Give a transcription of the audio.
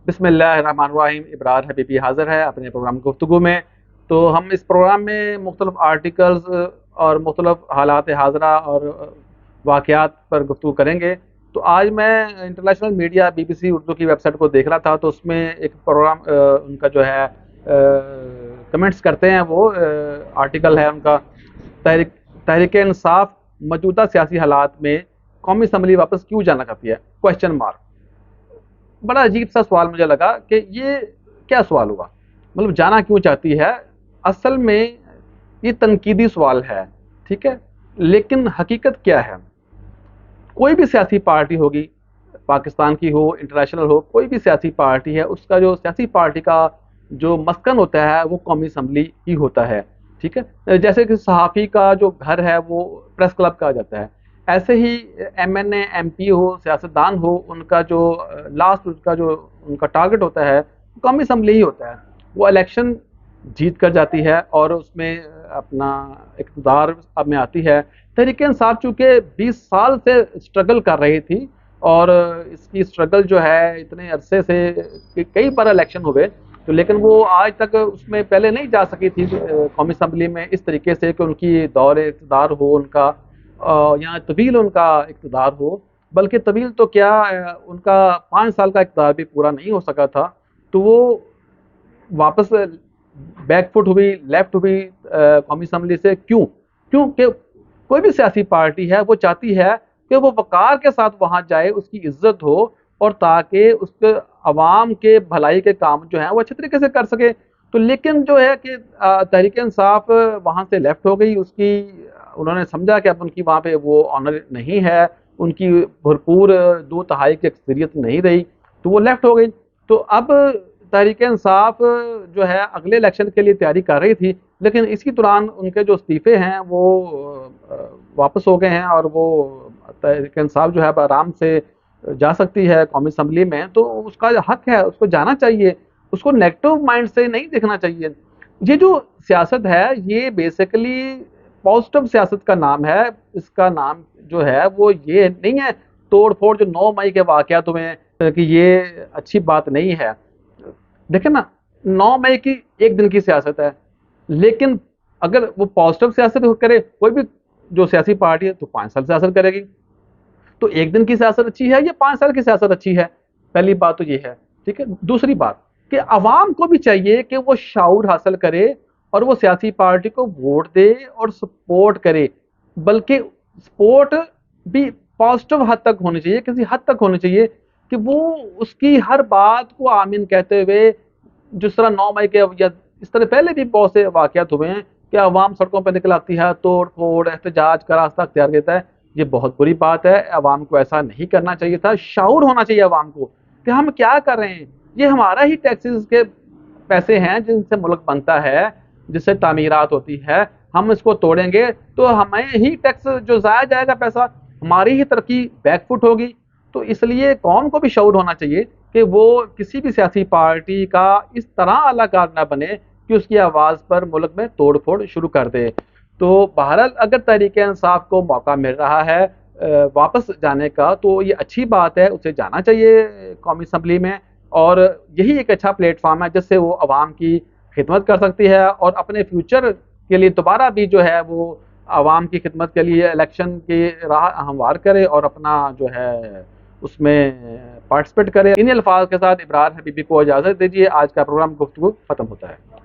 بسم اللہ الرحمن الرحیم. ابرار حبیبی حاضر ہے اپنے پروگرام گفتگو میں. تو ہم اس پروگرام میں مختلف آرٹیکلز اور مختلف حالات حاضرہ اور واقعات پر گفتگو کریں گے. تو آج میں انٹرنیشنل میڈیا BBC اردو کی ویب سائٹ کو دیکھ رہا تھا، تو اس میں ایک پروگرام ان کا جو ہے کمنٹس کرتے ہیں، وہ آرٹیکل ہے ان کا، تحریک انصاف موجودہ سیاسی حالات میں قومی اسمبلی واپس کیوں جانا چاہتی ہے؟ Question mark. بڑا عجیب سا سوال مجھے لگا کہ یہ کیا سوال ہوا، مطلب جانا کیوں چاہتی ہے. اصل میں یہ تنقیدی سوال ہے، ٹھیک ہے، لیکن حقیقت کیا ہے؟ کوئی بھی سیاسی پارٹی ہوگی، پاکستان کی ہو، انٹرنیشنل ہو، کوئی بھی سیاسی پارٹی ہے، اس کا جو سیاسی پارٹی کا جو مسکن ہوتا ہے وہ قومی اسمبلی ہی ہوتا ہے، ٹھیک ہے. جیسے کہ صحافی کا جو گھر ہے وہ پریس کلب کہا جاتا ہے، ایسے ہی MNA MP ہو، سیاستدان ہو، ان کا جو لاسٹ ان کا ٹارگٹ ہوتا ہے قومی اسمبلی ہی ہوتا ہے. وہ الیکشن جیت کر جاتی ہے اور اس میں اپنا اقتدار اب میں آتی ہے. تحریک انصاف چونکہ 20 سال سے اسٹرگل کر رہی تھی، اور اس کی اسٹرگل جو ہے اتنے عرصے سے کئی بار الیکشن ہوئے، تو لیکن وہ آج تک اس میں پہلے نہیں جا سکی تھی قومی اسمبلی میں اس طریقے سے کہ ان کی دور اقتدار ہو، ان کا یہاں طویل ان کا اقتدار ہو. بلکہ طویل تو کیا، ان کا 5 سال کا اقتدار بھی پورا نہیں ہو سکا تھا. تو وہ واپس بیک فٹ ہوئی، لیفٹ ہوئی قومی اسمبلی سے. کیونکہ کوئی بھی سیاسی پارٹی ہے وہ چاہتی ہے کہ وہ وقار کے ساتھ وہاں جائے، اس کی عزت ہو، اور تاکہ اس کے عوام کے بھلائی کے کام جو ہیں وہ اچھے طریقے سے کر سکے. تو لیکن جو ہے کہ تحریک انصاف وہاں سے لیفٹ ہو گئی. اس کی انہوں نے سمجھا کہ اب ان کی وہاں پہ وہ آنر نہیں ہے، ان کی بھرپور 2/3 کی اکثریت نہیں رہی، تو وہ لیفٹ ہو گئی. تو اب تحریک انصاف جو ہے اگلے الیکشن کے لیے تیاری کر رہی تھی، لیکن اسی دوران ان کے جو استعفے ہیں وہ واپس ہو گئے ہیں، اور وہ تحریک انصاف جو ہے آرام سے جا سکتی ہے قومی اسمبلی میں. تو اس کا حق ہے، اس کو جانا چاہیے، اس کو نیگیٹو مائنڈ سے نہیں دیکھنا چاہیے. یہ جو سیاست ہے یہ بیسیکلی پازیٹو سیاست کا نام ہے. اس کا نام جو ہے وہ یہ نہیں ہے توڑ پھوڑ جو 9 مئی کے واقعات ہوئے کہ یہ اچھی بات نہیں ہے. دیکھیں نا، 9 مئی کی ایک دن کی سیاست ہے، لیکن اگر وہ پازیٹو سیاست کرے کوئی بھی جو سیاسی پارٹی ہے تو 5 سال سیاست کرے گی. تو ایک دن کی سیاست اچھی ہے یا 5 سال کی سیاست اچھی ہے؟ پہلی بات تو یہ ہے، ٹھیک ہے. دوسری بات کہ عوام کو بھی چاہیے کہ وہ شعور حاصل کرے اور وہ سیاسی پارٹی کو ووٹ دے اور سپورٹ کرے. بلکہ سپورٹ بھی پازیٹو حد تک ہونی چاہیے، کسی حد تک ہونی چاہیے کہ وہ اس کی ہر بات کو آمین کہتے ہوئے، جس طرح 9 مئی کے یا اس طرح پہلے بھی بہت سے واقعات ہوئے ہیں کہ عوام سڑکوں پہ نکل آتی ہے، توڑ پھوڑ احتجاج کا راستہ اختیار کرتا ہے. یہ بہت بری بات ہے، عوام کو ایسا نہیں کرنا چاہیے تھا. شعور ہونا چاہیے عوام کو کہ ہم کیا کر رہے ہیں، یہ ہمارا ہی ٹیکسز کے پیسے ہیں جن سے ملک بنتا ہے، جس سے تعمیرات ہوتی ہے. ہم اس کو توڑیں گے تو ہمیں ہی ٹیکس جو ضائع جائے گا پیسہ، ہماری ہی ترقی بیک فٹ ہوگی. تو اس لیے قوم کو بھی شعور ہونا چاہیے کہ وہ کسی بھی سیاسی پارٹی کا اس طرح اعلی کار نہ بنے کہ اس کی آواز پر ملک میں توڑ پھوڑ شروع کر دے. تو بہرحال اگر تحریک انصاف کو موقع مل رہا ہے واپس جانے کا تو یہ اچھی بات ہے، اسے جانا چاہیے قومی اسمبلی میں. اور یہی ایک اچھا پلیٹ فارم ہے جس سے وہ عوام کی خدمت کر سکتی ہے، اور اپنے فیوچر کے لیے دوبارہ بھی جو ہے وہ عوام کی خدمت کے لیے الیکشن کی راہ ہموار کرے اور اپنا جو ہے اس میں پارٹیسپیٹ کرے. انہی الفاظ کے ساتھ ابرار حبیبی کو اجازت دیجیے. آج کا پروگرام گفتگو ختم ہوتا ہے.